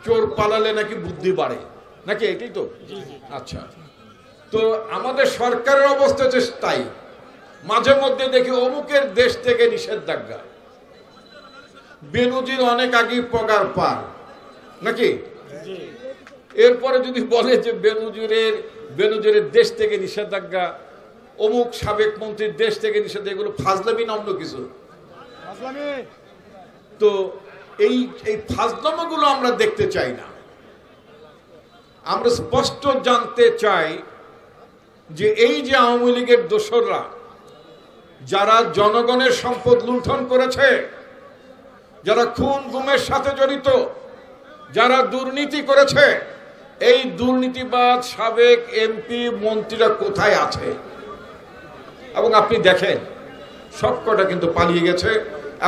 চোর পালালে নাকি বুদ্ধি বাড়ে, নাকি এটাই তো? আচ্ছা, তো আমাদের সরকারের অবস্থা হচ্ছে তাই। মাঝে মধ্যে দেখি অমুকের দেশ থেকে নিষেধাজ্ঞা, বেনজির অনেক আগেই পগার পার, নাকি? এরপরে যদি বলে যে বেনজিরের দেশ থেকে নিষেধাজ্ঞা, অমুক সাবেক মন্ত্রীর দেশ থেকে নিষেধাজ্ঞা, এগুলো ফাজলামি না অন্য কিছু? তো এই ফাজলামোগুলো আমরা দেখতে চাই না। আমরা স্পষ্ট জানতে চাই যে এই যে আওয়ামী লীগের দোসররা যারা জনগণের সম্পদ লুণ্ঠন করেছে, যারা খুন গুমের সাথে জড়িত, যারা দুর্নীতি করেছে, এই দুর্নীতিবাদ সাবেক এমপি মন্ত্রীরা কোথায় আছে? এবং আপনি দেখেন সবকটা কিন্তু পালিয়ে গেছে,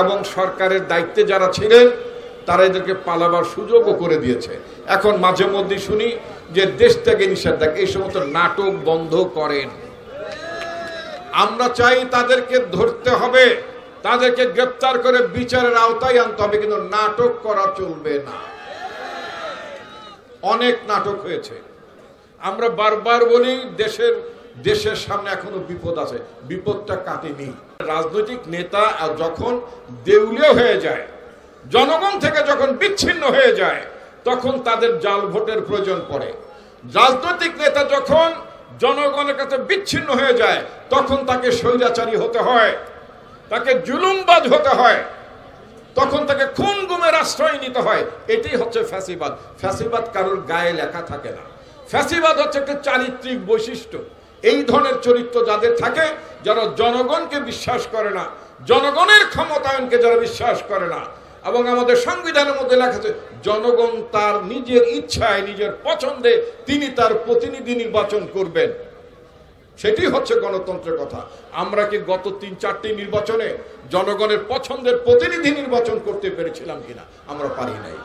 এবং সরকারের দায়িত্বে যারা ছিলেন তারা এদেরকে পালাবার সুযোগও করে দিয়েছে। এখন মাঝে মধ্যে শুনি যে দেশ থেকে নিষেধাজ্ঞা, এই সমস্ত নাটক বন্ধ করেন। আমরা চাই তাদেরকে ধরতে হবে, তাদেরকে গ্রেফতার করে বিচারের আওতায় আনতে হবে, কিন্তু নাটক করা চলবে না। অনেক নাটক হয়েছে। আমরা বারবার বলি দেশের সামনে এখনো বিপদ আছে, বিপদটা কাটেনি। রাজনৈতিক নেতা যখন দেউলিয়া হয়ে যায়, জনগণ থেকে যখন বিচ্ছিন্ন হয়ে যায়, তখন তাদের জাল ভোটের প্রয়োজন পড়ে। রাজনৈতিক নেতা যখন জনগণের কাছে বিচ্ছিন্ন হয়ে যায়, তখন তাকে স্বৈরাচারী হতে হয়, তাকে জুলুমবাজ হতে হয়, তখন তাকে খুন গুমের আশ্রয় নিতে হয়। এটাই হচ্ছে ফ্যাসিবাদ। ফ্যাসিবাদ কারোর গায়ে লেখা থাকে না। ফ্যাসিবাদ হচ্ছে একটা চারিত্রিক বৈশিষ্ট্য। এই ধরনের চরিত্র যাদের থাকে, যারা জনগণকে বিশ্বাস করে না, জনগণের ক্ষমতায়নকে যারা বিশ্বাস করে না, এবং আমাদের সংবিধানের মধ্যে লেখা আছে জনগণ তার নিজের ইচ্ছায় নিজের পছন্দে তিনি তার প্রতিনিধি নির্বাচন করবেন, সেটি হচ্ছে গণতন্ত্রের কথা। আমরা কি গত ৩-৪টি নির্বাচনে জনগণের পছন্দের প্রতিনিধি নির্বাচন করতে পেরেছিলাম কিনা? আমরা পারি নাই।